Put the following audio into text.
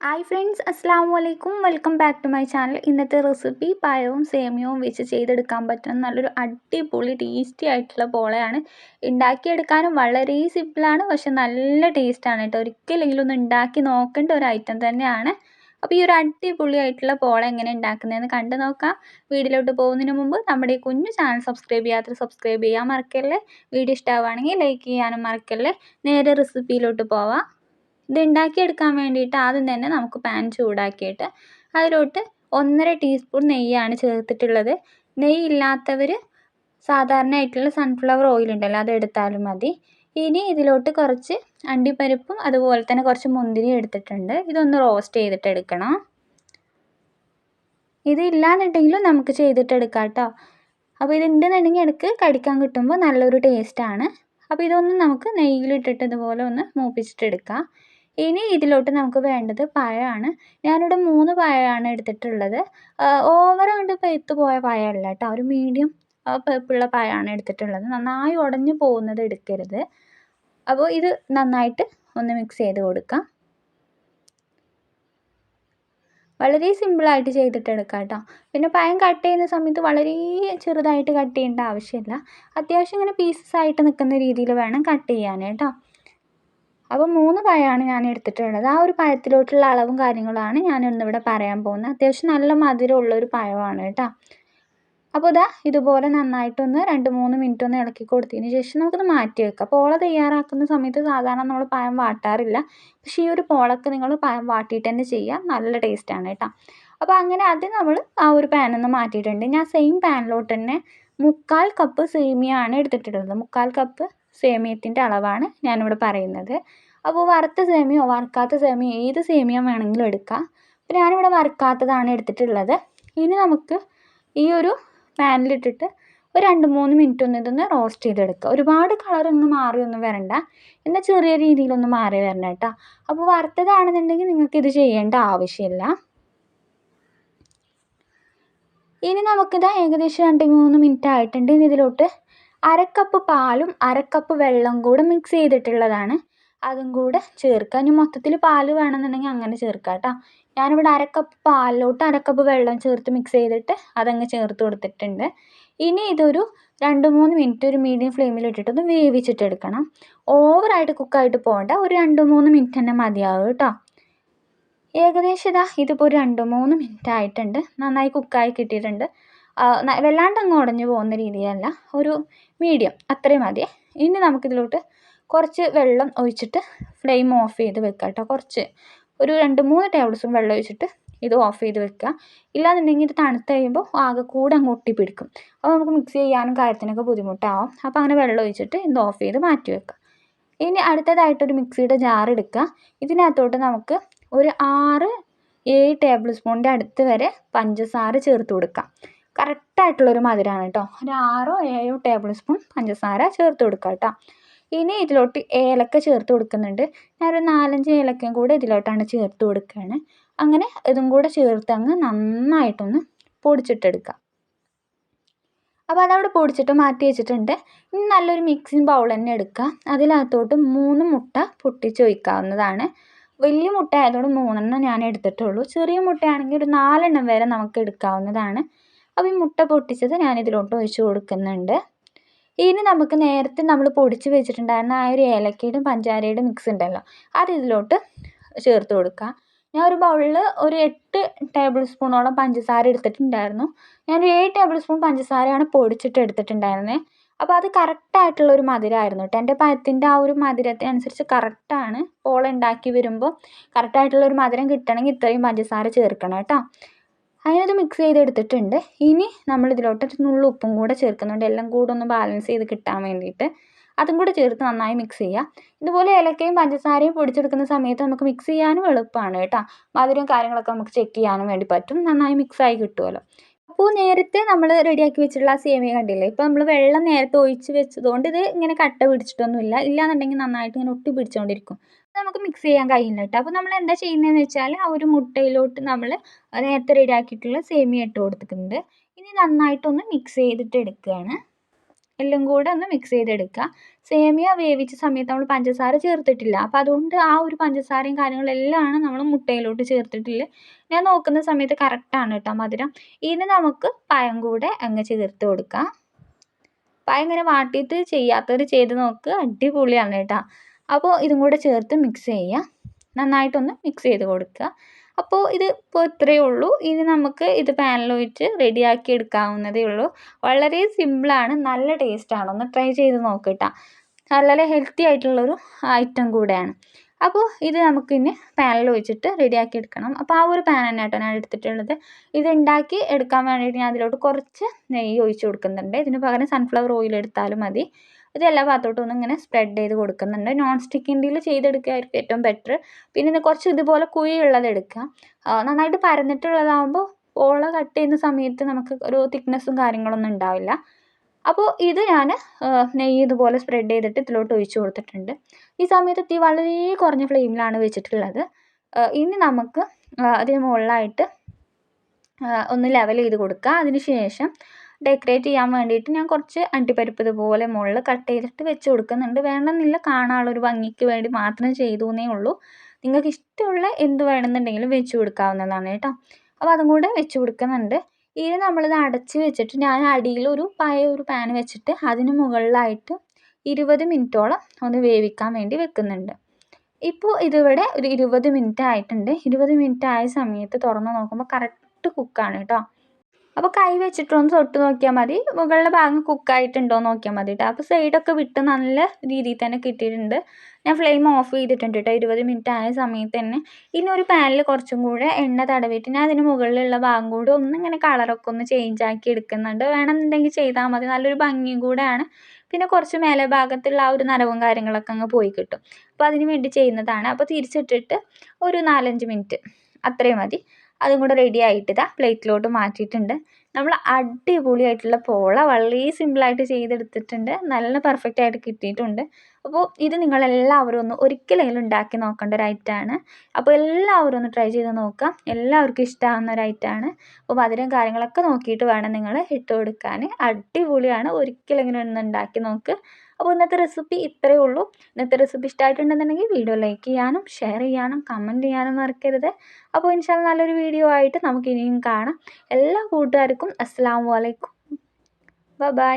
Hi friends, അസ്സാം വലൈക്കും. Welcome back to my channel. ഇന്നത്തെ റെസിപ്പി പഴവും സേമിയവും വെച്ച് ചെയ്തെടുക്കാൻ പറ്റുന്ന നല്ലൊരു അടിപൊളി ടേസ്റ്റി ആയിട്ടുള്ള പോളയാണ്. ഉണ്ടാക്കിയെടുക്കാനും വളരെ സിമ്പിളാണ്, പക്ഷെ നല്ല ടേസ്റ്റാണ് കേട്ടോ. ഒരിക്കലെങ്കിലും ഒന്ന് ഉണ്ടാക്കി നോക്കേണ്ട ഒരു ഐറ്റം തന്നെയാണ്. അപ്പോൾ ഈ ഒരു അടിപൊളിയായിട്ടുള്ള പോള എങ്ങനെ ഉണ്ടാക്കുന്നതെന്ന് കണ്ടു നോക്കാം. വീഡിയോയിലോട്ട് പോകുന്നതിന് മുമ്പ് നമ്മുടെ ഈ കുഞ്ഞു ചാനൽ സബ്സ്ക്രൈബ് ചെയ്യാത്ത സബ്സ്ക്രൈബ് ചെയ്യാൻ മറക്കല്ലേ. വീഡിയോ ഇഷ്ടമാവുകയാണെങ്കിൽ ലൈക്ക് ചെയ്യാനും മറക്കല്ലേ. നേരെ റെസിപ്പിയിലോട്ട് പോവാം. ഇത് ഉണ്ടാക്കിയെടുക്കാൻ വേണ്ടിയിട്ട് ആദ്യം തന്നെ നമുക്ക് പാൻ ചൂടാക്കിയിട്ട് അതിലോട്ട് 1.5 ടീസ്പൂൺ നെയ്യാണ് ചേർത്തിട്ടുള്ളത്. നെയ്യ് ഇല്ലാത്തവർ സാധാരണയായിട്ടുള്ള സൺഫ്ലവർ ഓയിൽ ഉണ്ടല്ലോ, അതെടുത്താലും മതി. ഇനി ഇതിലോട്ട് കുറച്ച് അണ്ടിപ്പരിപ്പും അതുപോലെ തന്നെ കുറച്ച് മുന്തിരി എടുത്തിട്ടുണ്ട്. ഇതൊന്ന് റോസ്റ്റ് ചെയ്തിട്ട് എടുക്കണം. ഇതില്ലാന്നുണ്ടെങ്കിലും നമുക്ക് ചെയ്തിട്ടെടുക്കാം കേട്ടോ. അപ്പോൾ ഇതുണ്ടെന്നുണ്ടെങ്കിൽ ഇടയ്ക്ക് കടിക്കാൻ കിട്ടുമ്പോൾ നല്ലൊരു ടേസ്റ്റാണ്. അപ്പോൾ ഇതൊന്ന് നമുക്ക് നെയ്യിലിട്ടിട്ട് ഇതുപോലെ ഒന്ന് മൂപ്പിച്ചിട്ടെടുക്കാം. ഇനി ഇതിലോട്ട് നമുക്ക് വേണ്ടത് പഴമാണ്. ഞാനിവിടെ 3 പഴമാണ് എടുത്തിട്ടുള്ളത്. ഓവർ അങ്ങോട്ട് പഴുത്ത് പോയ പഴമല്ല കേട്ടോ, ഒരു മീഡിയം പഴുപ്പുള്ള പഴമാണ് എടുത്തിട്ടുള്ളത്. നന്നായി ഉടഞ്ഞു പോകുന്നത് എടുക്കരുത്. അപ്പോൾ ഇത് നന്നായിട്ട് ഒന്ന് മിക്സ് ചെയ്ത് കൊടുക്കാം. വളരെ സിമ്പിളായിട്ട് ചെയ്തിട്ടെടുക്കാം കേട്ടോ. പിന്നെ പഴം കട്ട് ചെയ്യുന്ന സമയത്ത് വളരെ ചെറുതായിട്ട് കട്ട് ചെയ്യേണ്ട ആവശ്യമില്ല. അത്യാവശ്യം ഇങ്ങനെ പീസസ് ആയിട്ട് നിൽക്കുന്ന രീതിയിൽ വേണം കട്ട് ചെയ്യാൻ കേട്ടോ. അപ്പോൾ 3 പഴമാണ് ഞാൻ എടുത്തിട്ടുള്ളത്. ആ ഒരു പഴത്തിലോട്ടുള്ള അളവും കാര്യങ്ങളാണ് ഞാൻ ഇന്നിവിടെ പറയാൻ പോകുന്നത്. അത്യാവശ്യം നല്ല മധുരമുള്ളൊരു പഴമാണ് കേട്ടോ. അപ്പോൾ ഇതുപോലെ നന്നായിട്ടൊന്ന് 2-3 മിനിറ്റ് ഒന്ന് ഇളക്കി കൊടുത്തതിന് ശേഷം നമുക്കത് മാറ്റി വെക്കാം. പോള തയ്യാറാക്കുന്ന സമയത്ത് സാധാരണ നമ്മൾ പഴം വാട്ടാറില്ല. പക്ഷേ ഈ ഒരു പോളക്ക് നിങ്ങൾ പഴം വാട്ടിയിട്ട് തന്നെ ചെയ്യുക, നല്ല ടേസ്റ്റാണ് കേട്ടോ. അപ്പോൾ അങ്ങനെ അത് നമ്മൾ ആ ഒരു പാനിൽ നിന്ന് മാറ്റിയിട്ടുണ്ട്. ഞാൻ സെയിം പാനിലോട്ട് തന്നെ 3/4 കപ്പ് സേമിയയാണ് എടുത്തിട്ടുള്ളത്. 3/4 കപ്പ് സേമിയത്തിൻ്റെ അളവാണ് ഞാനിവിടെ പറയുന്നത്. അപ്പോൾ വറുത്ത സേമിയോ വറുക്കാത്ത സേമിയോ ഏത് സേമിയ വേണമെങ്കിലും എടുക്കാം. അപ്പോൾ ഞാനിവിടെ വറുക്കാത്തതാണ് എടുത്തിട്ടുള്ളത്. ഇനി നമുക്ക് ഈ ഒരു പാനിലിട്ടിട്ട് ഒരു 2-3 മിനിറ്റ് ഒന്ന് ഇതൊന്ന് റോസ്റ്റ് ചെയ്തെടുക്കുക. ഒരുപാട് കളറൊന്നും മാറിയൊന്നും വരണ്ട, എന്നാൽ ചെറിയ രീതിയിലൊന്ന് മാറി വരണം കേട്ടോ. അപ്പോൾ വറുത്തതാണെന്നുണ്ടെങ്കിൽ നിങ്ങൾക്ക് ഇത് ചെയ്യേണ്ട ആവശ്യമില്ല. ഇനി നമുക്കിത് ഏകദേശം 2-3 മിനിറ്റ് ആയിട്ടുണ്ട്. ഇനി ഇതിലോട്ട് 1/2 കപ്പ് പാലും 1/2 കപ്പ് വെള്ളം കൂടെ മിക്സ് ചെയ്തിട്ടുള്ളതാണ്, അതും കൂടെ ചേർക്കുക. ഇനി മൊത്തത്തിൽ പാൽ വേണമെന്നുണ്ടെങ്കിൽ അങ്ങനെ ചേർക്കാം കേട്ടോ. ഞാനിവിടെ 1/2 കപ്പ് പാലിലോട്ട് 1/2 കപ്പ് വെള്ളം ചേർത്ത് മിക്സ് ചെയ്തിട്ട് അതങ്ങ് ചേർത്ത് കൊടുത്തിട്ടുണ്ട്. ഇനി ഇതൊരു 2-3 മിനിറ്റ് ഒരു മീഡിയം ഫ്ലെയിമിലിട്ടിട്ടൊന്ന് വേവിച്ചിട്ടെടുക്കണം. ഓവറായിട്ട് കുക്കായിട്ട് പോകണ്ട, ഒരു 2-3 മിനിറ്റ് തന്നെ മതിയാവും കേട്ടോ. ഏകദേശം ഇതിപ്പോൾ ഒരു 2-3 മിനിറ്റ് ആയിട്ടുണ്ട്. നന്നായി കുക്കായി കിട്ടിയിട്ടുണ്ട്. വല്ലാണ്ട് അങ്ങ് ഉടഞ്ഞു പോകുന്ന രീതിയല്ല, ഒരു മീഡിയം അത്രയും മതി. ഇനി നമുക്കിതിലോട്ട് കുറച്ച് വെള്ളം ഒഴിച്ചിട്ട് ഫ്ലെയിം ഓഫ് ചെയ്ത് വെക്കാം കേട്ടോ. കുറച്ച് ഒരു 2-3 ടേബിൾ സ്പൂൺ വെള്ളം ഒഴിച്ചിട്ട് ഇത് ഓഫ് ചെയ്ത് വെക്കുക. ഇല്ലാന്നുണ്ടെങ്കിൽ ഇത് തണുത്ത് കഴിയുമ്പോൾ ആകെ കൂടെ അങ്ങ് ഒട്ടിപ്പിടിക്കും. അപ്പോൾ നമുക്ക് മിക്സ് ചെയ്യാനും കാര്യത്തിനൊക്കെ ബുദ്ധിമുട്ടാവും. അപ്പോൾ അങ്ങനെ വെള്ളം ഒഴിച്ചിട്ട് ഇത് ഓഫ് ചെയ്ത് മാറ്റി വെക്കുക. ഇനി അടുത്തതായിട്ടൊരു മിക്സിയുടെ ജാർ എടുക്കുക. ഇതിനകത്തോട്ട് നമുക്ക് ഒരു 6-7 ടേബിൾ സ്പൂണിൻ്റെ അടുത്ത് വരെ പഞ്ചസാര ചേർത്ത് കൊടുക്കാം. കറക്റ്റായിട്ടുള്ളൊരു മധുരമാണ് കേട്ടോ. ഒരു 6-7 ടേബിൾ സ്പൂൺ പഞ്ചസാര ചേർത്ത് കൊടുക്കുക കേട്ടോ. ഇനി ഇതിലോട്ട് ഏലക്ക ചേർത്ത് കൊടുക്കുന്നുണ്ട്. ഞാനൊരു 4-5 ഏലക്കയും കൂടെ ഇതിലോട്ടാണ് ചേർത്ത് കൊടുക്കുകയാണ്. അങ്ങനെ ഇതും കൂടെ ചേർത്ത് അങ്ങ് നന്നായിട്ടൊന്ന് പൊടിച്ചിട്ടെടുക്കാം. അപ്പോൾ അതവിടെ പൊടിച്ചിട്ട് മാറ്റി വെച്ചിട്ടുണ്ട്. ഇനി നല്ലൊരു മിക്സിങ് ബൗൾ തന്നെ എടുക്കുക. അതിനകത്തോട്ട് 3 മുട്ട പൊട്ടിച്ചൊഴിക്കാവുന്നതാണ്. വലിയ മുട്ട ആയതുകൊണ്ട് 3 ഞാൻ എടുത്തിട്ടുള്ളൂ. ചെറിയ മുട്ടയാണെങ്കിൽ ഒരു 4 വരെ നമുക്ക് എടുക്കാവുന്നതാണ്. അപ്പോൾ ഈ മുട്ട പൊട്ടിച്ചത് ഞാൻ ഇതിലോട്ട് ഒഴിച്ച് കൊടുക്കുന്നുണ്ട്. ഇനി നമുക്ക് നേരത്തെ നമ്മൾ പൊടിച്ച് വെച്ചിട്ടുണ്ടായിരുന്ന ആ ഒരു ഏലക്കയുടെയും പഞ്ചാരയുടെയും മിക്സ് ഉണ്ടല്ലോ, അത് ഇതിലോട്ട് ചേർത്ത് കൊടുക്കുക. ഞാൻ ഒരു ബൗളിൽ ഒരു 8 ടേബിൾ സ്പൂണോളം പഞ്ചസാര എടുത്തിട്ടുണ്ടായിരുന്നു. ഞാനൊരു 7 ടേബിൾ സ്പൂൺ പഞ്ചസാരയാണ് പൊടിച്ചിട്ട് എടുത്തിട്ടുണ്ടായിരുന്നത്. അപ്പോൾ അത് കറക്റ്റായിട്ടുള്ളൊരു മധുരമായിരുന്നു കേട്ടോ. എൻ്റെ പഴത്തിൻ്റെ ആ ഒരു മധുരത്തിനനുസരിച്ച് കറക്റ്റാണ്. പോള ഉണ്ടാക്കി വരുമ്പോൾ കറക്റ്റായിട്ടുള്ളൊരു മധുരം കിട്ടണമെങ്കിൽ ഇത്രയും പഞ്ചസാര ചേർക്കണം കേട്ടോ. അങ്ങനെ അത് മിക്സ് ചെയ്തെടുത്തിട്ടുണ്ട്. ഇനി നമ്മളിതിലോട്ട് ഒരു നുള്ളു ഉപ്പും കൂടെ ചേർക്കുന്നുണ്ട്, എല്ലാം കൂടെ ഒന്ന് ബാലൻസ് ചെയ്ത് കിട്ടാൻ വേണ്ടിയിട്ട്. അതും കൂടെ ചേർത്ത് നന്നായി മിക്സ് ചെയ്യുക. ഇതുപോലെ ഏലക്കയും പഞ്ചസാരയും പൊടിച്ചെടുക്കുന്ന സമയത്ത് നമുക്ക് മിക്സ് ചെയ്യാനും എളുപ്പമാണ് കേട്ടോ. മധുരവും കാര്യങ്ങളൊക്കെ നമുക്ക് ചെക്ക് ചെയ്യാനും വേണ്ടി പറ്റും. നന്നായി മിക്സായി കിട്ടുമല്ലോ. അപ്പോൾ നേരത്തെ നമ്മൾ റെഡിയാക്കി വെച്ചിട്ടുള്ള ആ സേമിയ കണ്ടില്ലേ, ഇപ്പോൾ നമ്മൾ വെള്ളം നേരത്തെ ഒഴിച്ച് വെച്ചതുകൊണ്ട് ഇത് ഇങ്ങനെ കട്ട പിടിച്ചിട്ടൊന്നുമില്ല. ഇല്ലാന്നുണ്ടെങ്കിൽ നന്നായിട്ട് ഇങ്ങനെ ഒട്ടി പിടിച്ചുകൊണ്ടിരിക്കും. നമുക്ക് മിക്സ് ചെയ്യാൻ കഴിയില്ല കേട്ടോ. അപ്പോൾ നമ്മൾ എന്താ ചെയ്യുന്നതെന്ന് വെച്ചാൽ ആ ഒരു മുട്ടയിലോട്ട് നമ്മൾ നേരത്തെ റെഡിയാക്കിയിട്ടുള്ള സേമിയ ഇട്ട് കൊടുത്തിട്ടുണ്ട്. ഇനി നന്നായിട്ടൊന്ന് മിക്സ് ചെയ്തിട്ട് എടുക്കുകയാണ്. എല്ലാം കൂടെ ഒന്ന് മിക്സ് ചെയ്തെടുക്കുക. സേമിയ വേവിച്ച സമയത്ത് നമ്മൾ പഞ്ചസാര ചേർത്തിട്ടില്ല. അപ്പോൾ അതുകൊണ്ട് ആ ഒരു പഞ്ചസാരയും കാര്യങ്ങളെല്ലാമാണ് നമ്മൾ മുട്ടയിലോട്ട് ചേർത്തിട്ടുള്ളത്. ഞാൻ നോക്കുന്ന സമയത്ത് കറക്റ്റാണ് കേട്ടോ മധുരം. ഇനി നമുക്ക് പഴം കൂടെ അങ്ങ് ചേർത്ത് കൊടുക്കാം. പഴം ഇങ്ങനെ വാട്ടിയിട്ട് ചെയ്യാത്തവർ ചെയ്ത് നോക്കുക, അടിപൊളിയാണ് കേട്ടോ. അപ്പോൾ ഇതും കൂടെ ചേർത്ത് മിക്സ് ചെയ്യുക. നന്നായിട്ടൊന്ന് മിക്സ് ചെയ്ത് കൊടുക്കുക. അപ്പോൾ ഇപ്പോൾ ഇത്രയേ ഉള്ളൂ. ഇനി നമുക്ക് ഇത് പാനിലൊഴിച്ച് റെഡിയാക്കി എടുക്കാവുന്നതേ ഉള്ളൂ. വളരെ സിമ്പിളാണ്, നല്ല ടേസ്റ്റാണ്. ഒന്ന് ട്രൈ ചെയ്ത് നോക്ക് കേട്ടോ. വളരെ ഹെൽത്തി ആയിട്ടുള്ളൊരു ഐറ്റം കൂടെയാണ്. അപ്പോൾ ഇത് നമുക്കിനി പാനിൽ ഒഴിച്ചിട്ട് റെഡിയാക്കി എടുക്കണം. അപ്പോൾ ആ ഒരു പാൻ തന്നെ കേട്ടോ ഞാൻ എടുത്തിട്ടുള്ളത്. ഇത് ഉണ്ടാക്കി എടുക്കാൻ വേണ്ടിയിട്ട് ഞാൻ അതിലോട്ട് കുറച്ച് നെയ്യ് ഒഴിച്ച് കൊടുക്കുന്നുണ്ട്. ഇതിന് പകരം സൺഫ്ലവർ ഓയിൽ എടുത്താലും മതി. ഇത് എല്ലാ ഭാഗത്തോട്ടും ഒന്ന് ഇങ്ങനെ സ്പ്രെഡ് ചെയ്ത് കൊടുക്കുന്നുണ്ട്. നോൺ സ്റ്റിക്കിൻ്റെയിൽ ചെയ്തെടുക്കുകയായിരിക്കും ഏറ്റവും ബെറ്റർ. പിന്നെ ഇത് കുറച്ച് ഇതുപോലെ കുഴിയുള്ളത് എടുക്കുക. നന്നായിട്ട് പരന്നിട്ടുള്ളതാകുമ്പോൾ പോള കട്ട് ചെയ്യുന്ന സമയത്ത് നമുക്ക് ഒരു തിക്നെസ്സും കാര്യങ്ങളൊന്നും ഉണ്ടാവില്ല. അപ്പോൾ ഇത് ഞാൻ നെയ്യ് ഇതുപോലെ സ്പ്രെഡ് ചെയ്തിട്ട് ഇതിലോട്ട് ഒഴിച്ച് കൊടുത്തിട്ടുണ്ട്. ഈ സമയത്ത് തീ വളരെ കുറഞ്ഞ ഫ്ലെയിമിലാണ് വെച്ചിട്ടുള്ളത്. ഇനി നമുക്ക് അതിന് മുകളിലായിട്ട് ഒന്ന് ലെവൽ ചെയ്ത് കൊടുക്കുക. അതിന് ശേഷം ഡെക്കറേറ്റ് ചെയ്യാൻ വേണ്ടിയിട്ട് ഞാൻ കുറച്ച് അണ്ടിപ്പരിപ്പ് ഇതുപോലെ മുകളിൽ കട്ട് ചെയ്തിട്ട് വെച്ച് കൊടുക്കുന്നുണ്ട്. വേണമെന്നില്ല, കാണാനുള്ളൊരു ഭംഗിക്ക് വേണ്ടി മാത്രം ചെയ്തു എന്നേ ഉള്ളൂ. നിങ്ങൾക്ക് ഇഷ്ടമുള്ള എന്ത് വേണമെന്നുണ്ടെങ്കിലും വെച്ച് കൊടുക്കാവുന്നതാണ് കേട്ടോ. അപ്പോൾ അതും കൂടെ വെച്ച് കൊടുക്കുന്നുണ്ട്. ഇനി നമ്മളിത് അടച്ച് വെച്ചിട്ട് ഞാൻ അടിയിലൊരു പഴയ ഒരു പാൻ വെച്ചിട്ട് അതിന് മുകളിലായിട്ട് 20 മിനിറ്റോളം ഒന്ന് വേവിക്കാൻ വേണ്ടി വെക്കുന്നുണ്ട്. ഇപ്പോൾ ഇതിവിടെ ഒരു 20 മിനിറ്റ് ആയിട്ടുണ്ട്. 20 മിനിറ്റ് ആയ സമയത്ത് തുറന്ന് നോക്കുമ്പോൾ കറക്റ്റ് കുക്കാണ് കേട്ടോ. അപ്പോൾ കൈ വെച്ചിട്ടൊന്ന് തൊട്ട് നോക്കിയാൽ മതി, മുകളിലെ ഭാഗം കുക്കായിട്ടുണ്ടോ എന്ന് നോക്കിയാൽ മതി കേട്ടോ. അപ്പോൾ സൈഡൊക്കെ വിട്ട് നല്ല രീതിയിൽ തന്നെ കിട്ടിയിട്ടുണ്ട്. ഞാൻ ഫ്ലെയിം ഓഫ് ചെയ്തിട്ടുണ്ട് കേട്ടോ 20 മിനിറ്റ് ആയ സമയത്ത് തന്നെ. ഇനി ഒരു പാനിൽ കുറച്ചും കൂടെ എണ്ണ തടവിയിട്ട് ഞാൻ അതിന് മുകളിലുള്ള ഭാഗം കൂടെ ഒന്നിങ്ങനെ കളറൊക്കെ ഒന്ന് ചേഞ്ച് ആക്കി എടുക്കുന്നുണ്ട്. വേണമെന്നുണ്ടെങ്കിൽ ചെയ്താൽ മതി, നല്ലൊരു ഭംഗിയും കൂടെയാണ്. പിന്നെ കുറച്ച് മേലെ ഭാഗത്തുള്ള ആ ഒരു നനവും കാര്യങ്ങളൊക്കെ അങ്ങ് പോയി കിട്ടും. അപ്പോൾ അതിന് വേണ്ടി ചെയ്യുന്നതാണ്. അപ്പോൾ തിരിച്ചിട്ടിട്ട് ഒരു 4-5 മിനിറ്റ് അത്രയും മതി. അതും കൂടെ റെഡി ആയിട്ട് ഇതാ പ്ലേറ്റിലോട്ട് മാറ്റിയിട്ടുണ്ട്. നമ്മൾ അടിപൊളിയായിട്ടുള്ള പോള വളരെ സിമ്പിളായിട്ട് ചെയ്തെടുത്തിട്ടുണ്ട്. നല്ല പെർഫെക്റ്റ് ആയിട്ട് കിട്ടിയിട്ടുണ്ട്. അപ്പോൾ ഇത് നിങ്ങളെല്ലാവരും ഒന്ന് ഒരിക്കലെങ്കിലും ഉണ്ടാക്കി നോക്കേണ്ട ഒരു ഐറ്റമാണ്. അപ്പോൾ എല്ലാവരും ഒന്ന് ട്രൈ ചെയ്ത് നോക്കാം. എല്ലാവർക്കും ഇഷ്ടമാകുന്ന ഒരു ഐറ്റമാണ്. അപ്പോൾ മധുരം കാര്യങ്ങളൊക്കെ നോക്കിയിട്ട് വേണം നിങ്ങൾ ഇട്ട് കൊടുക്കാൻ. അടിപൊളിയാണ്, ഒരിക്കലെങ്കിലും ഒന്ന് ഉണ്ടാക്കി നോക്ക്. അപ്പോൾ ഇന്നത്തെ റെസിപ്പി ഇത്രയേ ഉള്ളൂ. ഇന്നത്തെ റെസിപ്പി ഇഷ്ടമായിട്ടുണ്ടെന്നുണ്ടെങ്കിൽ വീഡിയോ ലൈക്ക് ചെയ്യാനും ഷെയർ ചെയ്യാനും കമൻറ്റ് ചെയ്യാനും മറക്കരുത്. അപ്പോൾ ഇൻഷാ അല്ലാഹ് നല്ലൊരു വീഡിയോ ആയിട്ട് നമുക്ക് ഇനിയും കാണാം. എല്ലാ കൂട്ടുകാർക്കും അസ്സലാമു അലൈക്കും. ബൈ.